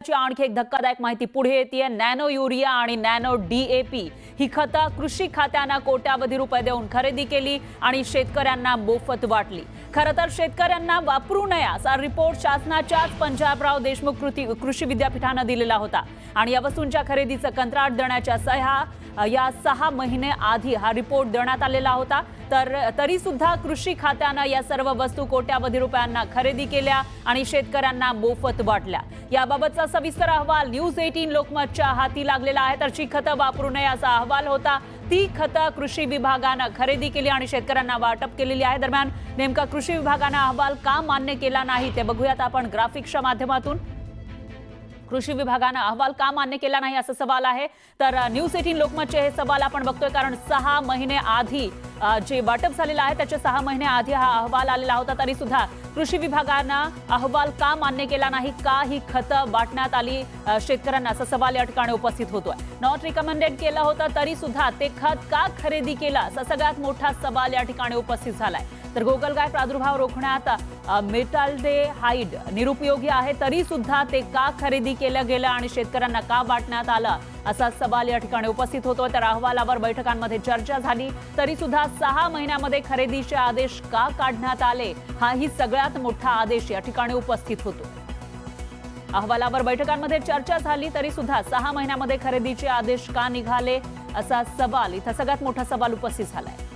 आणखी एक धक्कादायक माहिती पुढे येते। नॅनो युरिया आणि नॅनो डीएपी ही खतं कृषी खात्याने कोट्यावधी रुपये देऊन खरेदी केली आणि शेतकऱ्यांना मोफत वाटली। खरं तर शेतकऱ्यांना वापरू नये असा रिपोर्ट शासनाच्याच पंजाबराव देशमुख कृषी विद्यापीठाने दिलेला होता आणि या वस्तूंच्या खरेदीचं कंत्राट देण्याच्या सह्या या 6 महिने आधी हा रिपोर्ट देण्यात आलेला होता। तरी सुद्धा कृषी खात्याने या सर्व वस्तू कोट्यावधी रुपयांना खरेदी केल्या आणि शेतकऱ्यांना मोफत वाटल्या। याबाबतचा सविस्तर अहवाल न्यूज 18 लोकमतच्या हाती लागलेला आहे। तर खतं वापरू नये असा अहवाल होता। ती खतं कृषी विभागाने खरेदी केली आणि शेतकऱ्यांना वाटप केलेली आहे। दरम्यान नेमका कृषी विभागाने अहवाल का मान्य केला नाही ते बघूयात आपण ग्राफिक्सच्या माध्यमातून। कृषी विभागाने अहवाल का मान्य केला नाही असा सवाल आहे। तर न्यूज 18 लोकमतचे हे सवाल आपण बघतोय कारण 6 महिने आधी जे वाटप झालेला आहे त्याच्या 6 महिने आधी हा अहवाल आलेला होता। तरी सुद्धा कृषी विभागाने अहवाल का मान्य केला नाही, का ही खतं वाटण्यात आली शेतकऱ्यांना असा सवाल या ठिकाणी उपस्थित होतोय। नॉट रिकमेंडेड केलं होतं तरी सुद्धा ते खत का खरेदी केलं असा सगळ्यात मोठा सवाल या ठिकाणी उपस्थित झालाय। तर गोगलगाय प्रादुर्भाव रोखण्यात मेटाल्डेहाइड निरुपयोगी आहे तरी सुद्धा ते का खरेदी केलं गेलं आणि शेतकऱ्यांना का वाटण्यात आलं असा सवाल या ठिकाणी उपस्थित होतो। तर अहवालावर बैठकांमध्ये चर्चा झाली तरी सुद्धा 6 महिन्यामध्ये खरेदीचे आदेश का काढण्यात आले हाही सगळ्यात मोठा आदेश या ठिकाणी उपस्थित होतो। अहवालावर बैठकांमध्ये चर्चा झाली तरी सुद्धा 6 महिन्यामध्ये खरेदीचे आदेश का निघाले असा सवाल इथं सगळ्यात मोठा सवाल उपस्थित झालाय।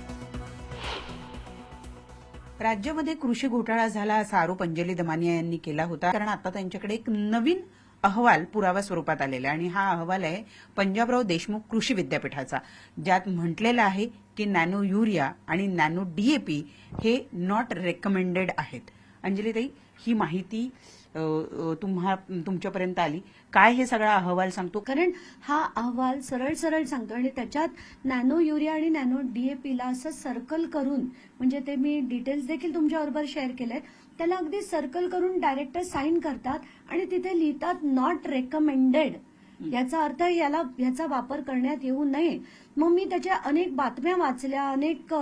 राज्यामध्ये कृषी घोटाळा झाला असा आरोप अंजली दमानिया यांनी केला होता। कारण आता त्यांच्याकडे एक नवीन अहवाल पुरावा स्वरूपात आलेला आणि हा अहवाल आहे पंजाबराव देशमुख कृषी विद्यापीठाचा, ज्यात म्हटलेलं आहे की नॅनो युरिया आणि नॅनो डीएपी हे नॉट रेकमेंडेड आहेत। अंजलीताई, ही माहिती तुमच्यापर्यंत आली, काय हे सगळा अहवाल सांगतो? कारण हा अहवाल सरळ सांगतो आणि त्याच्यात नॅनो युरिया आणि नॅनो डीएपीला असं सर्कल करून, म्हणजे ते मी डिटेल्स देखील तुमच्याबरोबर शेअर केलेत, त्याला अगदी सर्कल करून डायरेक्टर साईन करतात आणि तिथे लिहितात नॉट रेकमेंडेड। याचा अर्थ याचा वापर करण्यात येऊ नये। मग मी त्याच्या अनेक बातम्या वाचल्या, अनेक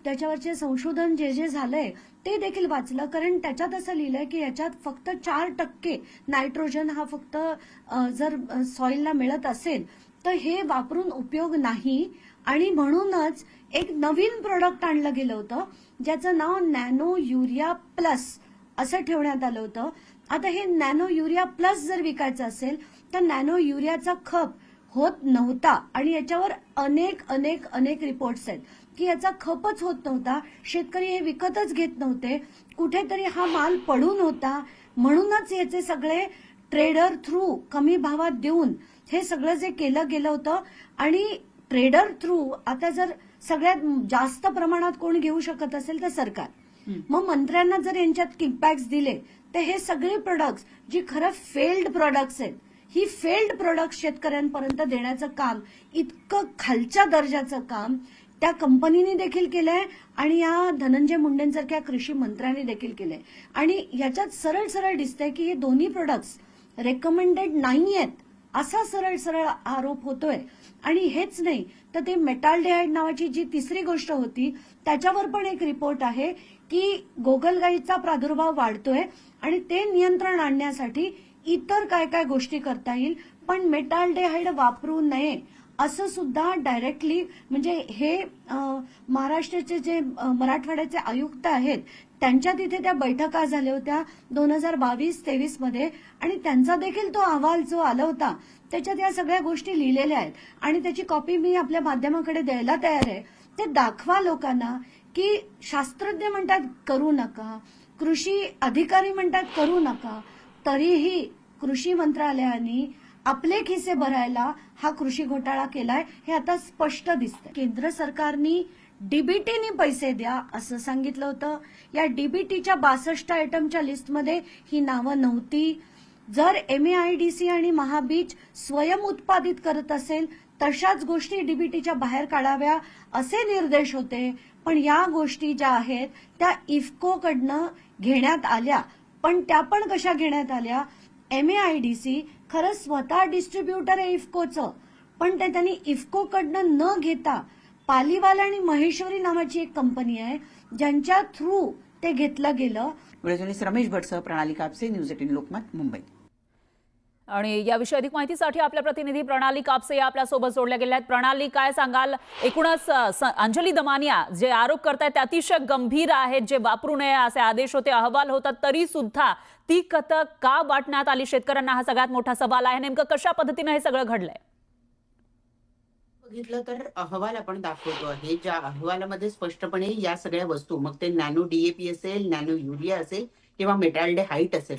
त्याच्यावरचे संशोधन जे झालंय ते देखील वाचलं। कारण त्याच्यात असं लिहिलंय की याच्यात फक्त 4% नायट्रोजन हा फक्त जर सॉइलला मिळत असेल तर हे वापरून उपयोग नाही आणि म्हणूनच एक नवीन प्रोडक्ट आणलं गेलं होतं ज्याचं नाव नॅनो युरिया प्लस असं ठेवण्यात आलं होतं। आता हे नॅनो युरिया प्लस जर विकायचं असेल तर नॅनो युरियाचा खप होत नव्हता आणि याच्यावर अनेक रिपोर्ट्स आहेत की याचा खपच होत नव्हता, शेतकरी हे विकतच घेत नव्हते, कुठेतरी हा माल पडून होता। म्हणूनच याचे सगळे ट्रेडर थ्रू कमी भावात देऊन हे सगळं जे केलं गेलं होतं आणि ट्रेडर थ्रू आता जर सगळ्यात जास्त प्रमाणात कोण घेऊ शकत असेल तर सरकार। मग मंत्र्यांना जर यांच्यात किकबॅक्स दिले तर हे सगळे प्रोडक्ट्स जी खरं फेल्ड प्रोडक्ट्स आहेत, ही फेल्ड प्रोडक्ट शेतकऱ्यांपर्यंत देण्याचं काम, इतकं खालच्या दर्जाचं काम त्या कंपनीने देखील केलंय आणि या धनंजय मुंडेंसारख्या कृषी मंत्र्यांनी देखील केलंय। आणि याच्यात सरळ दिसतंय की हे दोन्ही प्रोडक्ट्स रेकमेंडेड नाहीयेत असा सरळ आरोप होतोय। आणि हेच नाही तर ते मेटाल्डेहाइड नावाची जी तिसरी गोष्ट होती त्याच्यावर पण एक रिपोर्ट आहे की गोगलगाईचा प्रादुर्भाव वाढतोय आणि ते नियंत्रण आणण्यासाठी इतर काय गोष्टी करता येईल, पण मेटाल्डेहाइड वापरू नये असं सुद्धा डायरेक्टली, म्हणजे हे महाराष्ट्राचे जे मराठवाड्याचे आयुक्त आहेत त्यांच्या तिथे त्या बैठका झाल्या होत्या 2022-23 मध्ये आणि त्यांचा देखील तो अहवाल जो आला होता त्याच्यात या सगळ्या गोष्टी लिहिलेल्या आहेत आणि त्याची कॉपी मी आपल्या माध्यमाकडे द्यायला तयार आहे। ते दाखवा लोकांना की शास्त्रज्ञ म्हणतात करू नका, कृषी अधिकारी म्हणतात करू नका, तरीही कृषी मंत्रालयाने आपले खिसे भरायला हा कृषी घोटाळा केलाय हे आता स्पष्ट दिसतंय। केंद्र सरकारने डीबीटीने पैसे द्या असं सांगितलं होतं। या डीबीटीच्या 62 आयटमच्या लिस्टमध्ये ही नावं नव्हती। जर एमएआयडीसी आणि महाबीज स्वयं उत्पादित करत असेल तशाच गोष्टी डीबीटीच्या बाहेर काढाव्या असे निर्देश होते, पण या गोष्टी ज्या आहेत त्या इफ्कोकडनं घेण्यात आल्या। पण त्या पण कशा घेण्यात आल्या? एमएआयडीसी खरं स्वतः डिस्ट्रीब्युटर आहे इफ्कोचं, पण ते त्यांनी इफ्कोकडनं न घेता पालीवाल आणि महेश्वरी नावाची एक कंपनी आहे ज्यांच्या थ्रू ते घेतलं गेलं। रमेश भटसह प्रणाली कापसे, न्यूज 18 लोकमत, मुंबई। आणि याविषयी अधिक माहितीसाठी आपल्या प्रतिनिधी प्रणाली कापसे या आपल्यासोबत जोडल्या गेल्या आहेत. प्रणाली, काय सांगाल? एकूणच अंजली दमानिया जे आरोप करतायत ते अतिशय गंभीर आहेत, जे वापरू नये असे आदेश होते, अहवाल होता, तरी सुद्धा ती खतं का वाटण्यात आली शेतकऱ्यांना, हा सगळ्यात मोठा सवाल आहे. नेमकं कशा पद्धतीने हे सगळं घडलंय? बघितलं तर अहवाल आपण दाखवतो आहे, ज्या अहवालामध्ये स्पष्टपणे या सगळ्या वस्तू, मग ते नॅनो डीएपी असेल, नॅनो युरिया असेल किंवा मेटॅल्डेहाइड असेल,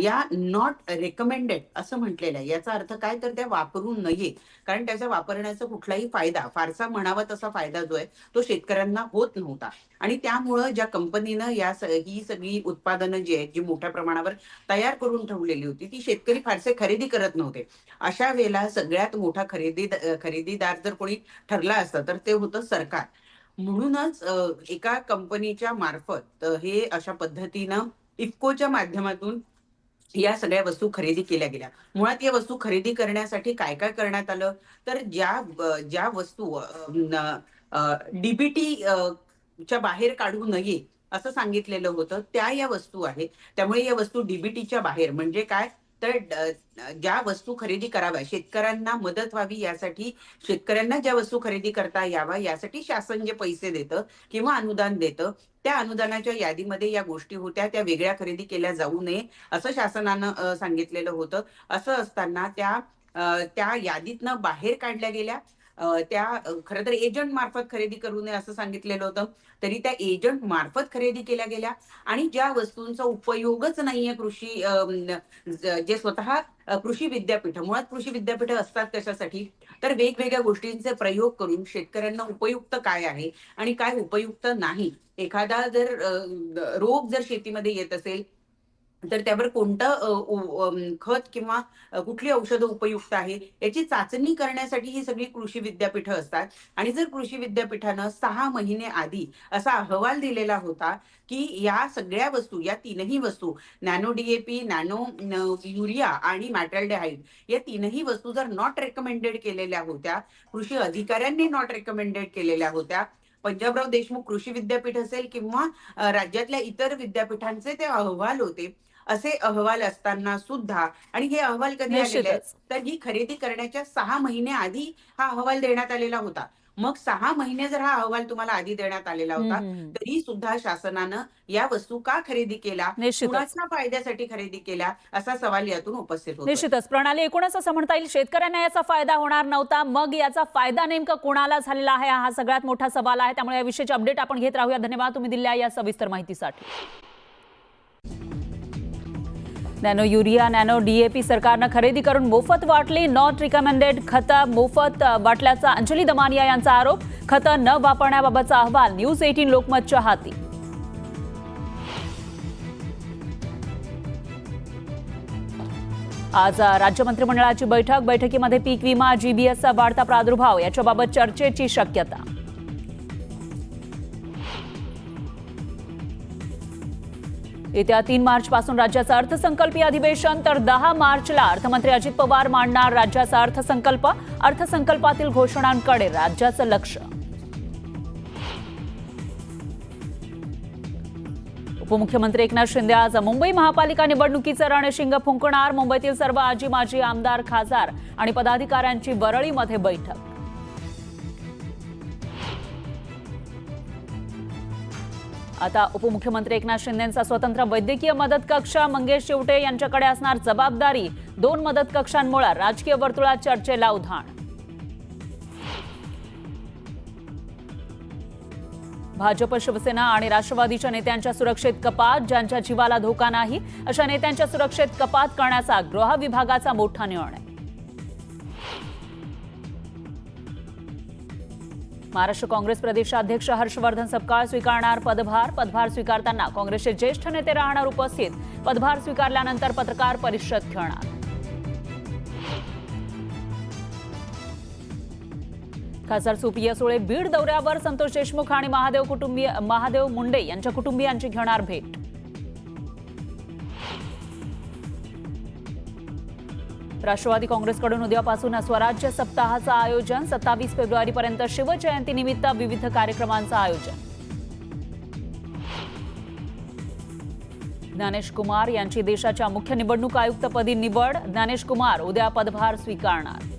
या नॉट रेकमेंडेड असं म्हटलेलं आहे. याचा अर्थ काय, तर त्या वापरू नये, कारण त्याचा वापरण्याचा कुठलाही फायदा, फारसा म्हणावा तसा फायदा जो आहे तो शेतकऱ्यांना होत नव्हता. आणि त्यामुळं ज्या कंपनीनं ही सगळी उत्पादनं जी आहेत, जी मोठ्या प्रमाणावर तयार करून ठेवलेली होती, ती शेतकरी फारसे खरेदी करत नव्हते. अशा वेळेला सगळ्यात मोठा खरेदीदार जर कोणी ठरला असता तर ते होतं सरकार. म्हणूनच एका कंपनीच्या मार्फत हे अशा पद्धतीनं इफ्कोच्या माध्यमातून या सगळ्या वस्तू खरेदी केल्या गेल्या. मुळात या वस्तू खरेदी करण्यासाठी काय काय करण्यात आलं, तर ज्या वस्तू डीबीटी च्या बाहेर काढू नये असं सांगितलेलं होतं, त्या या वस्तू आहेत. त्यामुळे या वस्तू डीबीटीच्या बाहेर, म्हणजे काय, तर ज्या वस्तू खरेदी कराव्या, शेतकऱ्यांना मदत व्हावी यासाठी, शेतकऱ्यांना ज्या वस्तू खरेदी करता यावा यासाठी शासन जे पैसे देतं किंवा अनुदान देतं, त्या अनुदानाच्या यादीमध्ये या गोष्टी होत्या, त्या वेगळ्या खरेदी केल्या जाऊ नये असं शासनानं सांगितलेलं होतं. असं असताना त्या यादीतनं बाहेर काढल्या गेल्या. त्या खरं तर एजंट मार्फत खरेदी करू नये असं सांगितलेलं होतं, तरी त्या एजंट मार्फत खरेदी केल्या गेल्या. आणि ज्या वस्तूंचा उपयोगच नाहीये जे स्वतः कृषी विद्यापीठ, मुळात कृषी विद्यापीठ असतात कशासाठी, तर वेगवेगळ्या गोष्टींचे प्रयोग करून शेतकऱ्यांना उपयुक्त काय आहे आणि काय उपयुक्त नाही, एखादा जर रोग जर शेतीमध्ये येत असेल तर त्यावर कोणतं खत किंवा कुठली औषधं उपयुक्त आहे याची चाचणी करण्यासाठी ही सगळी कृषी विद्यापीठं असतात. आणि जर कृषी विद्यापीठानं 6 महिने आधी असा अहवाल दिलेला होता की या सगळ्या वस्तू, या तीनही वस्तू, नॅनो डीएपी, नॅनो युरिया आणि मेटॅल्डेहाइड, या तीनही वस्तू जर नॉट रेकमेंडेड केलेल्या होत्या, कृषी अधिकाऱ्यांनी नॉट रेकमेंडेड केलेल्या होत्या, पंजाबराव देशमुख कृषी विद्यापीठ असेल किंवा राज्यातल्या इतर विद्यापीठांचे ते अहवाल होते, असे अहवाल असताना सुद्धा, आणि हे अहवाल कधी आलेले आहेत, निश्चितच. तर ही खरेदी करण्याच्या 6 महिने आधी हा अहवाल देण्यात आलेला होता. मग 6 महिने जर हा अहवाल तुम्हाला आधी देण्यात आलेला होता, तरी सुद्धा शासनानं या वस्तू का खरेदी केला, निश्चितच. कुणाच्या फायद्यासाठी खरेदी केल्या, असा सवाल यातून उपस्थित होतो. निश्चितच प्रणाली, एकूणच असं म्हणता येईल शेतकऱ्यांना याचा फायदा होणार नव्हता, मग याचा फायदा नेमका कोणाला झालेला आहे, हा सगळ्यात मोठा सवाल आहे. त्यामुळे या विषयाची अपडेट आपण घेत राहूया. धन्यवाद तुम्ही दिलेल्या या सविस्तर माहितीसाठी. नॅनो युरिया, नॅनो डीएपी सरकारनं खरेदी करून मोफत वाटली. नॉट रिकमेंडेड खतं मोफत वाटल्याचा अंजली दमानिया यांचा आरोप. खतं न वापरण्याबाबतचा अहवाल न्यूज 18 लोकमतच्या हाती. आज राज्य मंत्रिमंडळाची बैठकीमध्ये पीक विमा, जीबीएसचा वाढता प्रादुर्भाव याच्याबाबत चर्चेची शक्यता. येत्या 3 मार्च पासून राज्याचं अर्थसंकल्पीय अधिवेशन, तर 10 मार्चला अर्थमंत्री अजित पवार मांडणार राज्याचा अर्थसंकल्प. अर्थसंकल्पातील घोषणांकडे राज्याचं लक्ष. उपमुख्यमंत्री एकनाथ शिंदे आज मुंबई महापालिका निवडणुकीचं रणशिंग फुंकणार. मुंबईतील सर्व आजी माजी आमदार, खासदार आणि पदाधिकाऱ्यांची वरळीमध्ये बैठक. आता उपमुख्यमंत्री एकनाथ शिंदेंचा स्वतंत्र वैद्यकीय मदत कक्ष. मंगेश चिवटे यांच्याकडे असणार जबाबदारी. 2 मदत कक्षांमुळे राजकीय वर्तुळात चर्चेला उधाण. भाजप, शिवसेना आणि राष्ट्रवादीच्या नेत्यांच्या सुरक्षेत कपात. ज्यांच्या जीवाला धोका नाही अशा नेत्यांच्या सुरक्षेत कपात करण्याचा गृह विभागाचा मोठा निर्णय. महाराष्ट्र काँग्रेस प्रदेशाध्यक्ष हर्षवर्धन सपकाळ स्वीकारणार पदभार स्वीकारताना काँग्रेसचे ज्येष्ठ नेते राहणार उपस्थित. पदभार स्वीकारल्यानंतर पत्रकार परिषद घेणार. खासदार सुप्रिया सुळे बीड दौऱ्यावर. संतोष देशमुख आणि महादेव मुंडे यांच्या कुटुंबियांची घेणार भेट. राष्ट्रवादी काँग्रेसकडून उद्यापासून स्वराज्य सप्ताहाचं आयोजन. 27 फेब्रुवारीपर्यंत शिवजयंतीनिमित्त विविध कार्यक्रमांचं आयोजन. ज्ञानेश कुमार यांची देशाच्या मुख्य निवडणूक आयुक्तपदी निवड. ज्ञानेश कुमार उद्या पदभार स्वीकारणार.